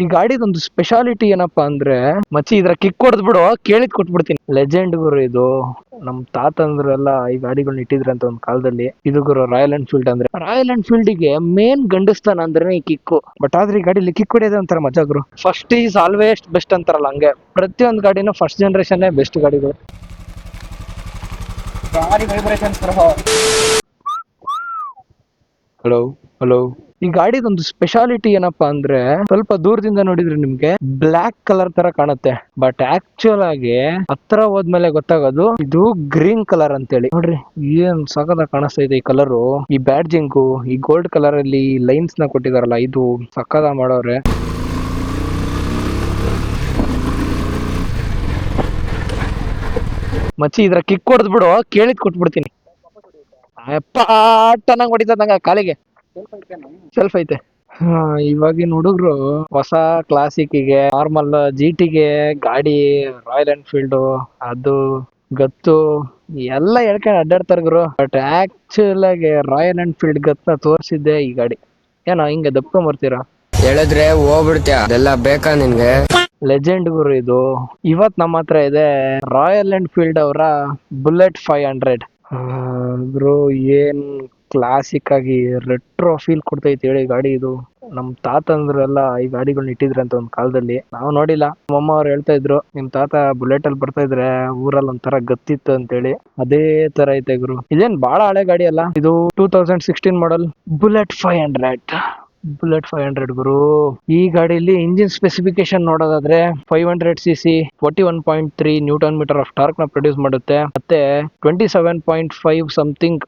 ಈ ಗಾಡಿದೊಂದು ಸ್ಪೆಷಾಲಿಟಿ ಏನಪ್ಪಾ ಅಂದ್ರೆ ಮಚ್ಚಿ ಇದ್ರ ಕಿಕ್ ಹೊಡೆದ್ ಬಿಡು ಕೇಳಿದ್ ಕೊಟ್ಬಿಡ್ತೀನಿ. ಲೆಜೆಂಡ್ ಗುರು ಇದು. ನಮ್ ತಾತಂದ್ರೆಲ್ಲ ಈ ಗಾಡಿಗಳನ್ನ ಇಟ್ಟಿದ್ರಂತ ಒಂದ್ ಕಾಲದಲ್ಲಿ. ಇದು ಗುರು ರಾಯಲ್ ಎನ್ಫೀಲ್ಡ್ ಅಂದ್ರೆ. ರಾಯಲ್ ಎನ್ಫೀಲ್ಡ್ ಗೆ ಮೇನ್ ಗಂಡಸ್ತಾನ ಅಂದ್ರೆ ಈ ಕಿಕ್ಕು. ಬಟ್ ಆದ್ರೆ ಈ ಗಾಡಿಲಿ ಕಿಕ್ ಹೊಡೆಯೋದೇ ಒಂಥರ ಮಜಾ ಗುರು. ಫಸ್ಟ್ ಈಸ್ ಆಲ್ವೇಸ್ ಬೆಸ್ಟ್ ಅಂತಾರಲ್ಲ ಹಂಗೆ ಪ್ರತಿಯೊಂದು ಗಾಡಿನೂ ಫಸ್ಟ್ ಜನರೇಷನ್ ಬೆಸ್ಟ್ ಗಾಡಿಗಳು. Hello hello. ಈ ಗಾಡಿದೊಂದು ಸ್ಪೆಷಾಲಿಟಿ ಏನಪ್ಪಾ ಅಂದ್ರೆ ಸ್ವಲ್ಪ ದೂರದಿಂದ ನೋಡಿದ್ರೆ ನಿಮ್ಗೆ ಬ್ಲಾಕ್ ಕಲರ್ ತರ ಕಾಣುತ್ತೆ. ಬಟ್ ಆಕ್ಚುಯಲ್ ಆಗಿ ಹತ್ರ ಹೋದ್ಮೇಲೆ ಗೊತ್ತಾಗೋದು ಇದು ಗ್ರೀನ್ ಕಲರ್ ಅಂತೇಳಿ. ನೋಡ್ರಿ ಏನ್ ಸಖತ್ ಕಾಣಿಸ್ತಾ ಇದೆ ಈ ಕಲರ್. ಈ ಬ್ಯಾಡ್ಜಿಂಗು ಈ ಗೋಲ್ಡ್ ಕಲರ್ ಅಲ್ಲಿ ಲೈನ್ಸ್ ನ ಕೊಟ್ಟಿದಾರಲ್ಲ ಇದು ಸಖತ್ ಮಾಡೋರೆ. ಮಚ್ಚಿ ಇದ್ರ ಕಿಕ್ ಹೊಡೆದ್ ಬಿಡು ಕೇಳಿದ್ ಕೊಟ್ಬಿಡ್ತೀನಿ. ಪಾಟನಂಗ್ ಹೊಡಿತದಂಗ ಕಾಲಿಗೆ. ಸೆಲ್ಫ್ ಐತೆ. ಇವಾಗಿನ ಹುಡುಗರು ಹೊಸ ಕ್ಲಾಸಿಕ್ಗೆ ನಾರ್ಮಲ್ ಜಿಟಿಗೆ ಗಾಡಿ ರಾಯಲ್ ಎನ್ಫೀಲ್ಡ್ ಅದು ಗತ್ತು ಎಲ್ಲ ಹೇಳ್ಕೊಂಡು ಅಡ್ಡಾಡ್ತಾರ ಗುರು. ಬಟ್ ಆಕ್ಚುಲ್ ಆಗಿ ರಾಯಲ್ ಎನ್ಫೀಲ್ಡ್ ಗತ್ತ ತೋರಿಸಿದ್ದೆ ಈ ಗಾಡಿ. ಏನೋ ಹಿಂಗೆ ದಬ್ಕೊಂಡ್ ಬರ್ತೀರಾ ಹೇಳಿದ್ರೆ ಹೋಗ್ಬಿಡ್ತೀಯ, ಅದೆಲ್ಲ ಬೇಕಾ ನಿನ್ಗೆ? ಲೆಜೆಂಡ್ ಗುರು ಇದು. ಇವತ್ ನಮ್ಮ ಹತ್ರ ಇದೆ ರಾಯಲ್ ಎನ್ಫೀಲ್ಡ್ ಅವರ ಬುಲೆಟ್ 500. ಬ್ರೋ ಏನ್ ಕ್ಲಾಸಿಕ್ ಆಗಿ ರೆಟ್ರೋ ಫೀಲ್ ಕೊಡ್ತೈತಿ ಹೇಳಿ ಗಾಡಿ ಇದು. ನಮ್ ತಾತಂದ್ರೆಲ್ಲ ಈ ಗಾಡಿಗಳನ್ನ ಇಟ್ಟಿದ್ರಂತ ಒಂದ್ ಕಾಲದಲ್ಲಿ. ನಾವು ನೋಡಿಲ್ಲ, ನಮ್ಮಮ್ಮ ಅವ್ರು ಹೇಳ್ತಾ ಇದ್ರು ನಿಮ್ ತಾತ ಬುಲೆಟ್ ಅಲ್ಲಿ ಬರ್ತಾ ಇದ್ರೆ ಊರಲ್ಲಿ ಒಂಥರ ಗತ್ತಿತ್ತು ಅಂತೇಳಿ. ಅದೇ ತರ ಐತೆ ಗುರು. ಇದೇನ್ ಬಾಳ ಹಳೆ ಗಾಡಿ ಅಲ್ಲ, ಇದು 2016 ಮಾಡಲ್ ಬುಲೆಟ್ 500. ಬುಲೆಟ್ 500 ಗುರು. ಈ ಗಾಡಿಯಲ್ಲಿ ಇಂಜಿನ್ ಸ್ಪೆಸಿಫಿಕೇಶನ್ ನೋಡೋದಾದ್ರೆ 500cc 41.3 newton metre of torque ನ ಪ್ರೊಡ್ಯೂಸ್ ಮಾಡುತ್ತೆ. ಮತ್ತೆ 27.5 ಸಮಥಿಂಗ್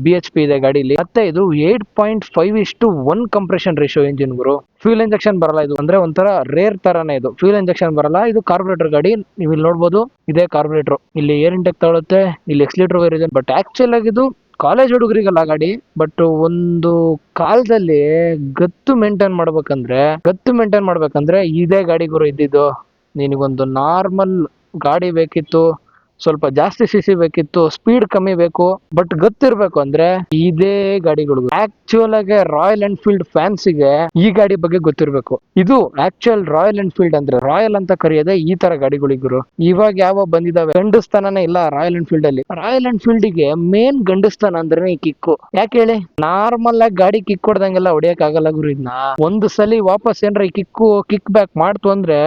BHP ಇದೆ ಗಾಡಿಲಿ. ಮತ್ತೆ ಇದು 8.5:1 ಕಂಪ್ರೆಷನ್ ರೇಷಿಯೋ ಇಂಜಿನ್ ಗುರು. ಫ್ಯೂಲ್ ಇಂಜೆಕ್ಷನ್ ಬರಲ್ಲ ಇದು, ಅಂದ್ರೆ ಒಂಥರ ರೇರ್ ತರಾನೇ ಇದು. ಫ್ಯೂಲ್ ಇಂಜೆಕ್ಷನ್ ಬರಲ್ಲ, ಇದು ಕಾರ್ಬೊರೇಟರ್ ಗಾಡಿ. ನೀವು ಇಲ್ಲಿ ನೋಡಬಹುದು ಇದೇ ಕಾರ್ಬೊರೇಟರ್. ಇಲ್ಲಿ ಏರ್ ಇಂಟೆಕ್ ತಗೊಳುತ್ತೆ, ಇಲ್ಲಿ ಎಕ್ಸಿಲೇಟರ್ ವೈರ್ ಇದೆ. ಬಟ್ ಆಕ್ಚುಲ್ ಆಗಿ ಇದು ಕಾಲೇಜ್ ಹುಡುಗರಿಗಲ್ಲ ಗಾಡಿ. ಬಟ್ ಒಂದು ಕಾಲದಲ್ಲಿ ಗತ್ತು ಮೇಂಟೈನ್ ಮಾಡ್ಬೇಕಂದ್ರೆ ಇದೇ ಗಾಡಿ ಗುರು ಇದ್ದಿದ್ದು. ನಿನಗೊಂದು ನಾರ್ಮಲ್ ಗಾಡಿ ಬೇಕಿತ್ತು, ಸ್ವಲ್ಪ ಜಾಸ್ತಿ ಸಿಸಿ ಬೇಕಿತ್ತು, ಸ್ಪೀಡ್ ಕಮ್ಮಿ ಬೇಕು, ಬಟ್ ಗೊತ್ತಿರ್ಬೇಕು ಅಂದ್ರೆ ಇದೇ ಗಾಡಿಗಳು. ಆಕ್ಚುಯಲ್ ಆಗಿ ರಾಯಲ್ ಎನ್ಫೀಲ್ಡ್ ಫ್ಯಾನ್ಸಿಗೆ ಈ ಗಾಡಿ ಬಗ್ಗೆ ಗೊತ್ತಿರ್ಬೇಕು. ಇದು ಆಕ್ಚುಯಲ್ ರಾಯಲ್ ಎನ್ಫೀಲ್ಡ್ ಅಂದ್ರೆ ರಾಯಲ್ ಅಂತ ಕರೆಯೋದೇ ಈ ತರ ಗಾಡಿಗಳಿಗೂ. ಇವಾಗ ಯಾವ ಬಂದಿದಾವೆ ಗಂಡಸ್ತಾನೇ ಇಲ್ಲ ರಾಯಲ್ ಎನ್ಫೀಲ್ಡ್ ಅಲ್ಲಿ. ರಾಯಲ್ ಎನ್ಫೀಲ್ಡ್ ಗೆ ಮೇನ್ ಗಂಡಸ್ತಾನ ಅಂದ್ರೆ ಈ ಕಿಕ್ಕು. ಯಾಕೆ ಹೇಳಿ, ನಾರ್ಮಲ್ ಆಗಿ ಗಾಡಿ ಕಿಕ್ ಹೊಡೆದಂಗೆಲ್ಲ ಹೊಡಿಯಕ್ ಆಗಲ್ಲ ಗುರು. ಇದನ್ನ ಒಂದು ಸಲಿ ವಾಪಸ್ ಏನ್ರ ಕಿಕ್ ಬ್ಯಾಕ್ ಮಾಡ್ತು ಅಂದ್ರೆ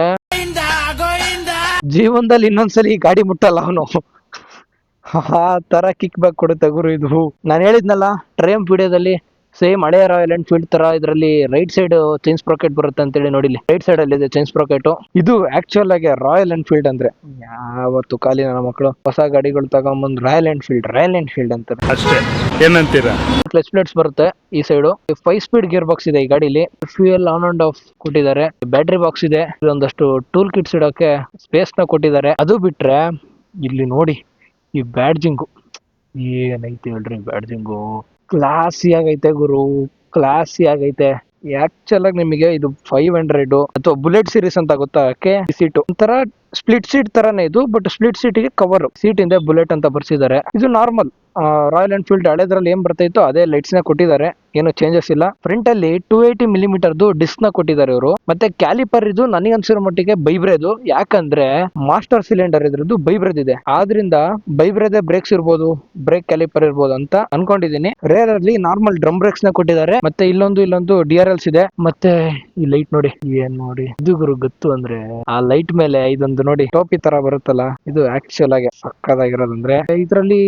ಜೀವನದಲ್ಲಿ ಇನ್ನೊಂದ್ಸಲಿ ಈ ಗಾಡಿ ಮುಟ್ಟಲ್ಲ ಅವನು. ಆ ತರ ಕಿಕ್ ಬ್ಯಾಕ್ ಕೊಡುತ್ತೆ ಗುರು ಇದು. ನಾನು ಹೇಳಿದ್ನಲ್ಲ ಟ್ರೇಮ್ ವಿಡಿಯೋದಲ್ಲಿ ಸೇಮ್ ಹಳೆ ರಾಯಲ್ ಎನ್ಫೀಲ್ಡ್ ತರ ಇದರಲ್ಲಿ ರೈಟ್ ಸೈಡ್ ಚೈನ್ ಸ್ಪ್ರಾಕೆಟ್ ಬರುತ್ತೆ ಅಂತೇಳಿ. ನೋಡಿಲಿ ರೈಟ್ ಸೈಡ್ ಅಲ್ಲಿ ಇದೆ ಚೈನ್ ಸ್ಪ್ರಾಕೆಟ್. ಇದು ಆಕ್ಚುಯಲ್ ಆಗಿ ರಾಯಲ್ ಎನ್ಫೀಲ್ಡ್ ಅಂದ್ರೆ. ಯಾವತ್ತು ಖಾಲಿ ನನ್ನ ಮಕ್ಕಳು ಹೊಸ ಗಾಡಿಗಳು ತಗೊಂಡ್ಬಂದು ರಾಯಲ್ ಎನ್ಫೀಲ್ಡ್ ಅಂತಾರೆ ಅಷ್ಟೇ. ಏನಂತೀರಾ? ಕ್ಲಚ್ ಪ್ಲೇಟ್ಸ್ ಬರುತ್ತೆ ಈ ಸೈಡ್. 5 ಸ್ಪೀಡ್ ಗೇರ್ ಬಾಕ್ಸ್ ಇದೆ ಈ ಗಾಡಿಲಿ. ಫ್ಯೂಯಲ್ ಆನ್ ಅಂಡ್ ಆಫ್ ಕೊಟ್ಟಿದ್ದಾರೆ. ಬ್ಯಾಟ್ರಿ ಬಾಕ್ಸ್ ಇದೆ. ಒಂದಷ್ಟು ಟೂಲ್ ಕಿಟ್ಸ್ ಇಡೋಕೆ ಸ್ಪೇಸ್ ನ ಕೊಟ್ಟಿದ್ದಾರೆ. ಅದು ಬಿಟ್ರೆ ಇಲ್ಲಿ ನೋಡಿ ಈ ಬ್ಯಾಡ್ಜಿಂಗು ಏನೈತೆ ಹೇಳ್ರಿ. ಬ್ಯಾಡ್ಜಿಂಗು ಕ್ಲಾಸಿ ಆಗೈತೆ ಗುರು, ಕ್ಲಾಸಿ ಆಗೈತೆ. ಆಕ್ಚುಲ್ ಆಗಿ ನಿಮಗೆ ಇದು 500 ಅಥವಾ ಬುಲೆಟ್ ಸೀರೀಸ್ ಅಂತ ಗೊತ್ತಾ? ಸೀಟ್ ಒಂಥರ ಸ್ಪ್ಲಿಟ್ ಸೀಟ್ ತರಾನೇ ಇದು. ಬಟ್ ಸ್ಪ್ಲಿಟ್ ಸೀಟ್ ಗೆ ಕವರ್ ಸೀಟ್ ಇಂದ ಬುಲೆಟ್ ಅಂತ ಬರ್ಸಿದ್ದಾರೆ. ಇದು ನಾರ್ಮಲ್ ರಾಯಲ್ ಎನ್ಫೀಲ್ಡ್ ಹಳೆದ್ರಲ್ಲಿ ಏನ್ ಬರ್ತಾಯಿತ್ತು ಅದೇ ಲೈಟ್ಸ್ ನ ಕೊಟ್ಟಿದ್ದಾರೆ. ಏನು ಚೇಂಜಸ್ ಇಲ್ಲ. ಫ್ರಂಟ್ ಅಲ್ಲಿ 280mm ಡಿಸ್ಕ್ ನ ಕೊಟ್ಟಿದ್ದಾರೆ ಇವರು. ಮತ್ತೆ ಕ್ಯಾಲಿಪರ್ ಇದು ನನಗೆ ಅನ್ಸಿರೋ ಮಟ್ಟಿಗೆ ಬೈಬ್ರೇದು. ಯಾಕಂದ್ರೆ ಮಾಸ್ಟರ್ ಸಿಲಿಂಡರ್ ಇದ್ರದ್ದು ಬೈಬ್ರೇದ್ ಇದೆ, ಆದ್ರಿಂದ ಬೈಬ್ರೇದೆ ಬ್ರೇಕ್ಸ್ ಇರ್ಬೋದು, ಬ್ರೇಕ್ ಕ್ಯಾಲಿಪರ್ ಇರ್ಬೋದು ಅಂತ ಅನ್ಕೊಂಡಿದೀನಿ. ರೇರ್ ಅಲ್ಲಿ ನಾರ್ಮಲ್ ಡ್ರಮ್ ಬ್ರೇಕ್ಸ್ ನ ಕೊಟ್ಟಿದ್ದಾರೆ. ಮತ್ತೆ ಇಲ್ಲೊಂದು DRLs ಇದೆ. ಮತ್ತೆ ಈ ಲೈಟ್ ನೋಡಿ, ಏನ್ ನೋಡಿ ಇದು ಗುರು ಗೊತ್ತು ಅಂದ್ರೆ. ಆ ಲೈಟ್ ಮೇಲೆ ಇದೊಂದು ನೋಡಿ ಟೋಪಿ ತರ ಬರುತ್ತಲ್ಲ, ಇದು ಆಕ್ಚುಲ್ ಆಗಿ ಸಕ್ಕದಾಗಿರೋದಂದ್ರೆ. ಇದ್ರಲ್ಲಿ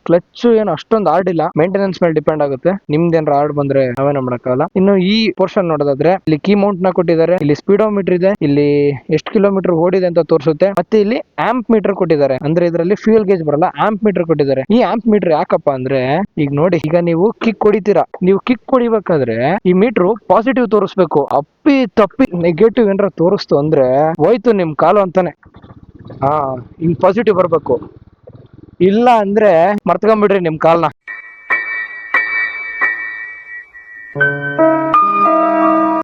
ಕ್ಲಚ್ ಏನು ಅಷ್ಟೊಂದು ಹಾರ್ಡ್ ಇಲ್ಲ, ಮೇಂಟೆನೆನ್ಸ್ ಮೇಲೆ ಡಿಪೆಂಡ್ ಆಗುತ್ತೆ. ನಿಮ್ದೇನಾರ ಹಾರ್ಡ್ ಬಂದ್ರೆ ನಾವೇನ ಮಾಡಕ್ಕಾಗಲ್ಲ. ಇನ್ನು ಈ ಪೋರ್ಷನ್ ನೋಡೋದಾದ್ರೆ ಇಲ್ಲಿ ಕೀ ಮೌಂಟ್ ನ ಕೊಟ್ಟಿದ್ದಾರೆ. ಇಲ್ಲಿ ಸ್ಪೀಡೋಮೀಟರ್ ಇದೆ, ಇಲ್ಲಿ ಎಷ್ಟು ಕಿಲೋಮೀಟರ್ ಓಡಿದೆ ಅಂತ ತೋರಿಸುತ್ತೆ. ಮತ್ತೆ ಇಲ್ಲಿ ಆಂಪ್ ಮೀಟರ್ ಕೊಟ್ಟಿದ್ದಾರೆ. ಅಂದ್ರೆ ಇದರಲ್ಲಿ ಫ್ಯೂಯಲ್ ಗೇಜ್ ಬರಲ್ಲ, ಆಂಪ್ ಮೀಟರ್ ಕೊಟ್ಟಿದ್ದಾರೆ. ಈ ಆಂಪ್ ಮೀಟರ್ ಯಾಕಪ್ಪ ಅಂದ್ರೆ, ಈಗ ನೋಡಿ, ಈಗ ನೀವು ಕಿಕ್ ಹೊಡಿತೀರಾ, ನೀವು ಕಿಕ್ ಹೊಡಿಬೇಕಾದ್ರೆ ಈ ಮೀಟರ್ ಪಾಸಿಟಿವ್ ತೋರಿಸ್ಬೇಕು. ಅಪ್ಪಿ ತಪ್ಪಿ ನೆಗೆಟಿವ್ ಏನಾರ ತೋರಿಸ್ತು ಅಂದ್ರೆ ಹೋಯ್ತು ನಿಮ್ ಕಾಲು ಅಂತಾನೆ. ಹಿಂಗ್ ಪಾಸಿಟಿವ್ ಬರ್ಬೇಕು, ಇಲ್ಲ ಅಂದ್ರೆ ಮರ್ತ್ಕೊಂಡ್ಬಿಡ್ರಿ ನಿಮ್ ಕಾಲ್ನ.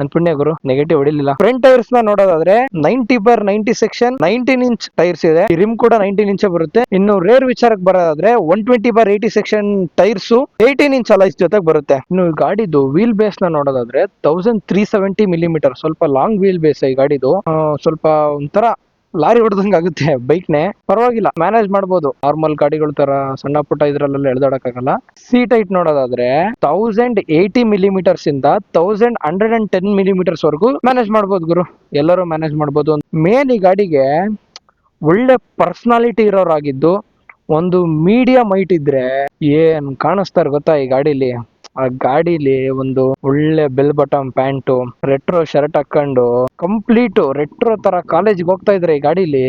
ನನ್ ಪುಣ್ಯ ಗುರು, ನೆಗೆಟಿವ್ ಹೊಡಿಲಿಲ್ಲ. ಫ್ರಂಟ್ ಟೈರ್ಸ್ ನ ನೋಡೋದಾದ್ರೆ 90/90 ಸೆಕ್ಷನ್ 19 ಇಂಚ್ ಟೈರ್ಸ್ ಇದೆ. ರಿಮ್ ಕೂಡ 19 ಇಂಚ್ ಬರುತ್ತೆ. ಇನ್ನು ರೇರ್ ವಿಚಾರಕ್ಕೆ ಬರೋದಾದ್ರೆ 120/80 ಸೆಕ್ಷನ್ ಟೈರ್ಸ್ 18 ಇಂಚ್ ಅಲೈಸ್ ಜೊತೆಗೆ ಬರುತ್ತೆ. ಇನ್ನು ಈ ಗಾಡಿದು ವೀಲ್ ಬೇಸ್ ನ ನೋಡೋದಾದ್ರೆ 1370 ಮಿಲಿಮೀಟರ್, ಸ್ವಲ್ಪ ಲಾಂಗ್ ವೀಲ್ ಬೇಸ್ ಈ ಗಾಡಿದು. ಸ್ವಲ್ಪ ಒಂಥರ ಲಾರಿ ಹೊಡೆದಂಗೆ ಆಗುತ್ತೆ ಬೈಕ್ನೆ. ಪರವಾಗಿಲ್ಲ, ಮ್ಯಾನೇಜ್ ಮಾಡ್ಬೋದು. ನಾರ್ಮಲ್ ಗಾಡಿಗಳ ತರ ಸಣ್ಣ ಪುಟ್ಟ ಇದ್ರಲ್ಲೆಲ್ಲ ಎಳ್ದಾಡಕ್ಕಾಗಲ್ಲ. ಸೀಟ್ ಹೈಟ್ ನೋಡೋದಾದ್ರೆ 1080 ಮಿಲಿಮೀಟರ್ಸ್ ಇಂದ 1110 ಮಿಲಿಮೀಟರ್ಸ್ ವರೆಗೂ ಮ್ಯಾನೇಜ್ ಮಾಡ್ಬೋದು ಗುರು, ಎಲ್ಲರೂ ಮ್ಯಾನೇಜ್ ಮಾಡ್ಬೋದು. ಮೇನ್ ಈ ಗಾಡಿಗೆ ಒಳ್ಳೆ ಪರ್ಸನಾಲಿಟಿ ಇರೋರಾಗಿದ್ದು, ಒಂದು ಮೀಡಿಯಂ ಹೈಟ್ ಇದ್ರೆ ಏನ್ ಕಾಣಿಸ್ತಾರೆ ಗೊತ್ತಾ ಈ ಗಾಡಿಲಿ. ಆ ಗಾಡಿಲಿ ಒಂದು ಒಳ್ಳೆ bell button pant, retro shirt ಹಾಕೊಂಡು ಕಂಪ್ಲೀಟ್ ರೆಟ್ರೋ ತರ ಕಾಲೇಜ್ಗೆ ಹೋಗ್ತಾ ಇದ್ರೆ ಈ ಗಾಡಿಲಿ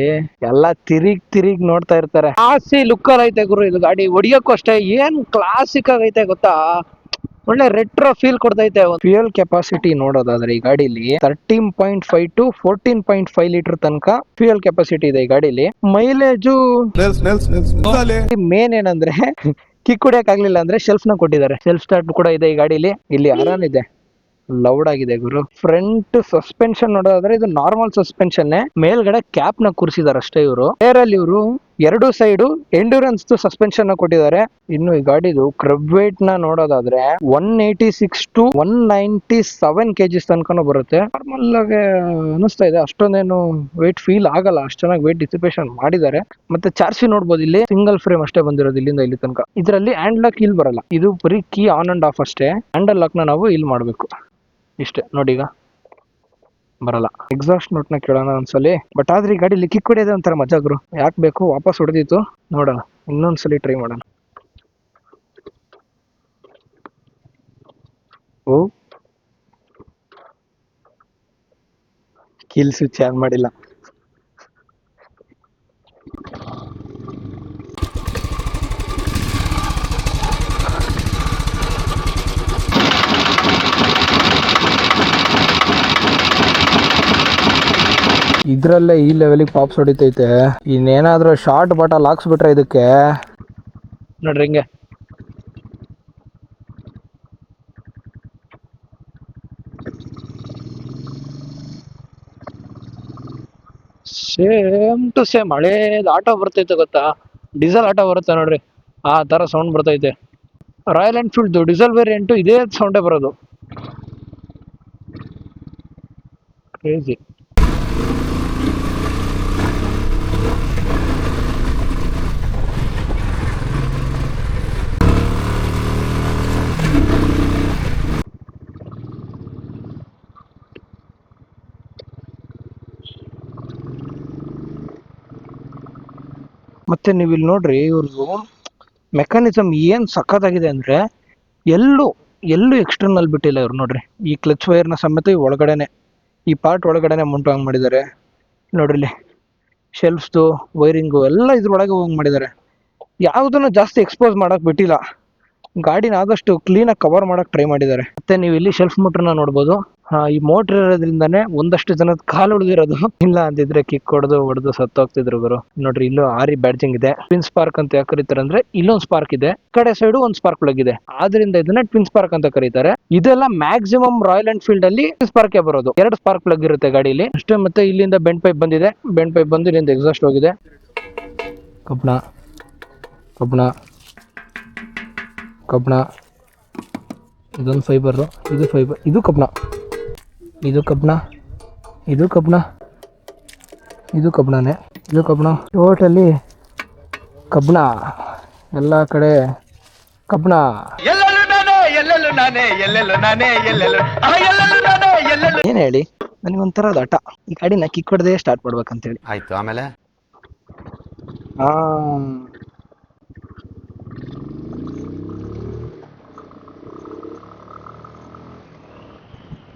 ಎಲ್ಲ ತಿರುಗ್ ನೋಡ್ತಾ ಇರ್ತಾರೆ. ಆಸಿ ಲುಕ್ ಅಲ್ಲಿ ಐತೆ ಗುರು ಇದು ಗಾಡಿ. ಹೊಡಿಯೋಕ್ಕೂ ಅಷ್ಟೇ ಏನ್ ಕ್ಲಾಸಿಕ್ ಆಗೈತೆ ಗೊತ್ತಾ, ಒಳ್ಳೆ ರೆಟ್ರೋ ಫೀಲ್ ಕೊಡ್ತೈತೆ. ಫ್ಯೂಯಲ್ ಕೆಪಾಸಿಟಿ ನೋಡೋದಾದ್ರೆ ಈ ಗಾಡಿಲಿ 13.5 to 14.5 ಲೀಟರ್ ತನಕ ಫ್ಯೂಯಲ್ ಕೆಪಾಸಿಟಿ ಇದೆ ಈ ಗಾಡಿಲಿ. ಮೈಲೇಜು ಮೇನ್ ಏನಂದ್ರೆ ಕಿಕ್ ಹೊಡಿಯಕ್ ಆಗ್ಲಿಲ್ಲ ಅಂದ್ರೆ ಶೆಲ್ಫ್ ನ ಕೊಟ್ಟಿದ್ದಾರೆ. ಸೆಲ್ಫ್ ಸ್ಟಾರ್ಟ್ ಕೂಡ ಇದೆ ಈ ಗಾಡಿಲಿ. ಇಲ್ಲಿ ಆರಾಮ್ ಇದೆ, ಲೌಡ್ ಆಗಿದೆ ಗುರು. ಫ್ರಂಟ್ ಸಸ್ಪೆನ್ಷನ್ ನೋಡೋದಾದ್ರೆ ಇದು ನಾರ್ಮಲ್ ಸಸ್ಪೆನ್ಷನ್, ಮೇಲ್ಗಡೆ ಕ್ಯಾಪ್ ನ ಕೂರಿಸಿದಾರೆ ಅಷ್ಟೇ ಇವರು. ಅಲ್ಲಿ ಇವರು ಎರಡು ಸೈಡು ಎಂಡ್ಯೂರೆನ್ಸ್ ಸಸ್ಪೆನ್ಷನ್ ನ ಕೊಟ್ಟಿದ್ದಾರೆ. ಇನ್ನು ಈ ಗಾಡಿದು ಕ್ರಬ್ ವೇಟ್ ನ ನೋಡೋದಾದ್ರೆ 186 to 197 kgs ತನಕನೂ ಬರುತ್ತೆ. ನಾರ್ಮಲ್ ಆಗಿ ಅನಿಸ್ತಾ ಇದೆ, ಅಷ್ಟೊಂದೇನು ವೇಟ್ ಫೀಲ್ ಆಗಲ್ಲ, ಅಷ್ಟು ಚೆನ್ನಾಗಿ ವೇಟ್ ಡಿಸಿಪೇಷನ್ ಮಾಡಿದ್ದಾರೆ. ಮತ್ತೆ ಚಾರ್ಸಿ ನೋಡ್ಬೋದು, ಇಲ್ಲಿ ಸಿಂಗಲ್ ಫ್ರೇಮ್ ಅಷ್ಟೇ ಬಂದಿರೋದು ಇಲ್ಲಿಂದ ಇಲ್ಲಿ ತನಕ. ಇದರಲ್ಲಿ ಹ್ಯಾಂಡ್ ಲಾಕ್ ಇಲ್ಲಿ ಬರಲ್ಲ, ಇದು ಬರೀ ಕೀ ಆನ್ ಅಂಡ್ ಆಫ್ ಅಷ್ಟೇ. ಹ್ಯಾಂಡಲ್ ಲಾಕ್ ನ ನಾವು ಇಲ್ಲಿ ಮಾಡ್ಬೇಕು ಇಷ್ಟೇ. ನೋಡಿ ಈಗ ಬರಲ್ಲ. ಎಕ್ಸಾಸ್ಟ್ ನೋಟ್ ನ ಕೇಳೋಣ ಒಂದ್ಸಲಿ. ಬಟ್ ಆದ್ರೆ ಈ ಗಾಡಿ ಕಿಕ್ ಹೊಡೆಯೋದೇ ಒಂಥರ ಮಜಾ ಗುರು. ಯಾಕೆ ಬೇಕು, ವಾಪಸ್ ಹೊಡೆದಿತ್ತು. ನೋಡೋಣ, ಇನ್ನೊಂದ್ಸಲಿ ಟ್ರೈ ಮಾಡೋಣ. ಓ, ಕಿಲ್ ಸ್ವಿಚ್ ಆನ್ ಮಾಡಿಲ್ಲ. ಇದ್ರಲ್ಲೇ ಈ ಲೆವೆಲಿಗೆ ಪಾಪ್ಸ್ ಹೊಡಿತೈತೆ. ಇನ್ನೇನಾದ್ರೂ ಶಾರ್ಟ್ ಬಟಲ್ ಹಾಕ್ಸ್ಬಿಟ್ರೆ ಇದಕ್ಕೆ ನೋಡ್ರಿ ಹಿಂಗೆ. ಸೇಮ್ ಟು ಸೇಮ್ ಹಳೇದು ಆಟೋ ಬರ್ತೈತೆ ಗೊತ್ತಾ, ಡೀಸೆಲ್ ಆಟೋ ಬರುತ್ತೆ ನೋಡ್ರಿ, ಆ ತರ ಸೌಂಡ್ ಬರ್ತೈತೆ. ರಾಯಲ್ ಎನ್ಫೀಲ್ಡ್ ಡೀಸೆಲ್ ವೇರಿಯಂಟು ಇದೇ ಸೌಂಡೇ ಬರೋದು. ಕ್ರೇಜಿ. ಮತ್ತೆ ನೀವು ಇಲ್ಲಿ ನೋಡ್ರಿ, ಇವ್ರದ್ದು ಮೆಕ್ಯಾನಿಸಮ್ ಏನ್ ಸಖತ್ತಾಗಿದೆ ಅಂದ್ರೆ ಎಲ್ಲೂ ಎಕ್ಸ್ಟರ್ನಲ್ ಬಿಟ್ಟಿಲ್ಲ ಇವ್ರು. ನೋಡ್ರಿ ಈ ಕ್ಲಚ್ ವೈರ್ ನ ಸಮೇತ ಒಳಗಡೆನೆ, ಈ ಪಾರ್ಟ್ ಒಳಗಡೆನೆ ಮುಂಟು ಹಂಗ್ ಮಾಡಿದ್ದಾರೆ. ನೋಡ್ರಿ ಇಲ್ಲಿ ಶೆಲ್ಫ್ದು ವೈರಿಂಗು ಎಲ್ಲ ಇದ್ರೊಳಗೆ ಹೋಗಿ ಮಾಡಿದ್ದಾರೆ. ಯಾವುದನ್ನು ಜಾಸ್ತಿ ಎಕ್ಸ್ಪೋಸ್ ಮಾಡಕ್ ಬಿಟ್ಟಿಲ್ಲ. ಗಾಡಿನ ಆದಷ್ಟು ಕ್ಲೀನ್ ಆಗಿ ಕವರ್ ಮಾಡಕ್ ಟ್ರೈ ಮಾಡಿದ್ದಾರೆ. ಮತ್ತೆ ನೀವು ಇಲ್ಲಿ ಶೆಲ್ಫ್ ಮೋಟರ್ನ ನೋಡ್ಬೋದು. ಈ ಮೋಟರ್ ಇರೋದ್ರಿಂದಾನೆ ಒಂದಷ್ಟು ಜನದ ಕಾಲು ಉಳಿದಿರೋದು, ಇಲ್ಲ ಅಂತಿದ್ರೆ ಕಿಕ್ ಹೊಡೆದು ಸತ್ತೋಗ್ತಿದ್ರು ಗುರು. ನೋಡ್ರಿ ಇಲ್ಲೂ ಆರಿ ಬ್ಯಾಡ್ಜಿಂಗ್ ಇದೆ. ಟ್ವಿನ್ ಸ್ಪಾರ್ಕ್ ಅಂತ ಯಾಕೆ ಕರೀತಾರೆ ಅಂದ್ರೆ ಇಲ್ಲೊಂದು ಸ್ಪಾರ್ಕ್ ಇದೆ, ಕಡೆ ಸೈಡ್ ಒಂದು ಸ್ಪಾರ್ಕ್ ಪ್ಲಗ್ ಇದೆ, ಆದ್ರಿಂದ ಇದನ್ನ ಟ್ವಿನ್ ಸ್ಪಾರ್ಕ್ ಅಂತ ಕರೀತಾರೆ. ಇದೆಲ್ಲ ಮ್ಯಾಕ್ಸಿಮಮ್ ರಾಯಲ್ ಎನ್ಫೀಲ್ಡ್ ಅಲ್ಲಿ ಸ್ಪಾರ್ಕ್ ಬರೋದು. 2 ಸ್ಪಾರ್ಕ್ ಪ್ಲಗ್ ಇರುತ್ತೆ ಗಾಡಿಲಿ ಅಷ್ಟೇ. ಮತ್ತೆ ಇಲ್ಲಿಂದ ಬೆಂಡ್ ಪೈಪ್ ಬಂದಿದೆ, ಬೆಂಡ್ ಪೈಪ್ ಬಂದು ಇಲ್ಲಿಂದ ಎಕ್ಸಾಸ್ಟ್ ಹೋಗಿದೆ. ಕಬ್ಣ ಇದೊಂದು ಫೈಬರು, ಇದು ಫೈಬರ್, ಇದು ಕಬ್ಣ, ಇದು ಕಬ್ಣನೇ, ಇದು ಕಬ್ಣ. ಟೋಟಲಿ ಕಬ್ಣ, ಎಲ್ಲ ಕಡೆ ಕಬ್ಣ. ಏನ್ ಹೇಳಿ, ನನಗೊಂಥರ ಆಟ ಈ ಗಾಡಿನ ಕಿಕ್ ಹೊಡೆದೇ ಸ್ಟಾರ್ಟ್ ಮಾಡ್ಬೇಕಂತೇಳಿ. ಆಯ್ತು, ಆಮೇಲೆ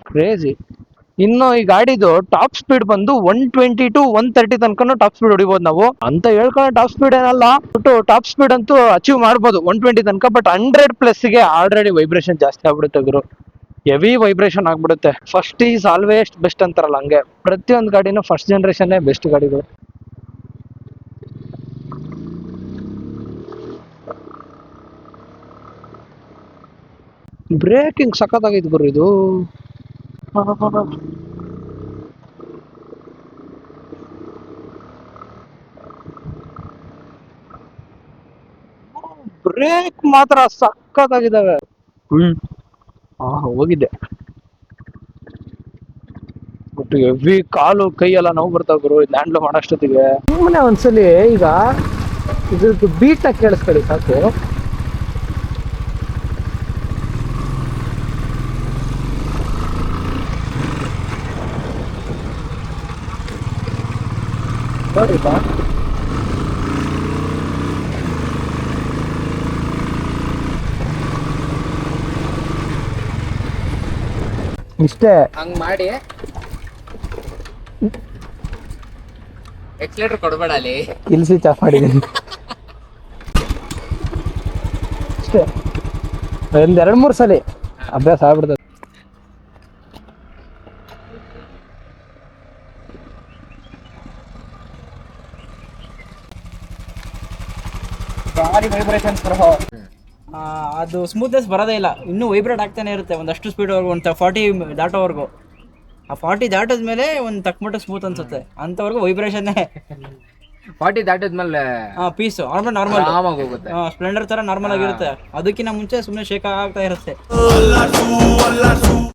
ಕ್ರೇಜಿ. ಇನ್ನು ಈ ಗಾಡಿದು ಟಾಪ್ ಸ್ಪೀಡ್ ಬಂದು 120 to 130 ತನಕ ಟಾಪ್ ಸ್ಪೀಡ್ ಹೊಡಿಬಹುದು ನಾವು ಅಂತ ಹೇಳ್ಕೊಂಡು. ಟಾಪ್ ಸ್ಪೀಡ್ ಏನಲ್ಲ, ಟಾಪ್ ಸ್ಪೀಡ್ ಅಂತೂ ಅಚೀವ್ ಮಾಡ್ಬೋದು 120 ತನಕ. ಬಟ್ 100+ ಗೆ ಆಲ್ರೆಡಿ ವೈಬ್ರೇಷನ್ ಜಾಸ್ತಿ ಆಗ್ಬಿಡುತ್ತೆ ಗುರು, ಹೆವಿ ವೈಬ್ರೇಷನ್ ಆಗ್ಬಿಡುತ್ತೆ. ಫಸ್ಟ್ ಈಸ್ ಆಲ್ವೇಸ್ ಬೆಸ್ಟ್ ಅಂತಾರಲ್ಲ, ಹಂಗೆ ಪ್ರತಿಯೊಂದು ಗಾಡಿನೂ ಫಸ್ಟ್ ಜನರೇಷನ್ ಬೆಸ್ಟ್ ಗಾಡಿಗಳು. ಬ್ರೇಕಿಂಗ್ ಸಖತ್ತಾಗೈತೆ ಗುರು ಇದು. ಬ್ರೇಕ್ ಮಾತ್ರ ಸಕ್ಕತ್ತಾಗಿದ್ದಾವೆ. ಹೋಗಿದ್ದೆ ಬಟ್ ಹೆವಿ ಕಾಲು ಕೈ ಎಲ್ಲ ನೋವು ಬರ್ತಾವ ಗುರು ಇದು ಹ್ಯಾಂಡ್ಲ್ ಮಾಡೋಷ್ಟೊತ್ತಿಗೆ. ಸುಮ್ಮನೆ ಒಂದ್ಸಲಿ ಈಗ ಇದ್ರದ್ದು ಬೀಟ್ನ ಕೇಳಿಸ್ಕೊಳ್ಳಿ ಸಾಕು. ನೋಡಿಪ್ಪ ಇಷ್ಟೇ. ಹಂಗ್ ಮಾಡಿ ಎಕ್ಸ್ಲೇಟರ್ ಕೊಡ್ಬೇಡ ಅಲ್ಲಿ. ಇಲ್ಲಿ ಸ್ವಿಚ್ ಆಫ್ ಮಾಡಿದ್ದೀನಿ ಅಷ್ಟೇ. ಒಂದ್ 2-3 ಸಲ ಅಭ್ಯಾಸ ಆಗ್ಬಿಡ್ತದೆ. ಭಾರಿ ವೈಬ್ರೇಷನ್ಸ್ ಅದು ಸ್ಮೂತ್ನೆಸ್ ಬರೋದೇ ಇಲ್ಲ, ಇನ್ನೂ ವೈಬ್ರೇಟ್ ಆಗ್ತಾನೆ ಇರುತ್ತೆ ಒಂದಷ್ಟು ಸ್ಪೀಡ್ವರೆಗೂ, ಒಂದು 40 ದಾಟೋವರೆಗೂ. ಆ 40 ದಾಟಿದ್ಮೇಲೆ ಒಂದು ತಕ್ಕಮಟ್ಟ ಸ್ಮೂತ್ ಅನ್ಸುತ್ತೆ, ಅಂಥವರೆಗೂ ವೈಬ್ರೇಷನ್ನೇ. 40 ದಾಟಿದ್ಮೇಲೆ ಪೀಸು ನಾರ್ಮಲ್ ಆರಾಮಾಗಿ ಹೋಗುತ್ತೆ. ಸ್ಪ್ಲೆಂಡರ್ ಥರ ನಾರ್ಮಲ್ ಆಗಿರುತ್ತೆ. ಅದಕ್ಕಿಂತ ಮುಂಚೆ ಸುಮ್ಮನೆ ಶೇಕ್ ಆಗ್ತಾ ಇರುತ್ತೆ.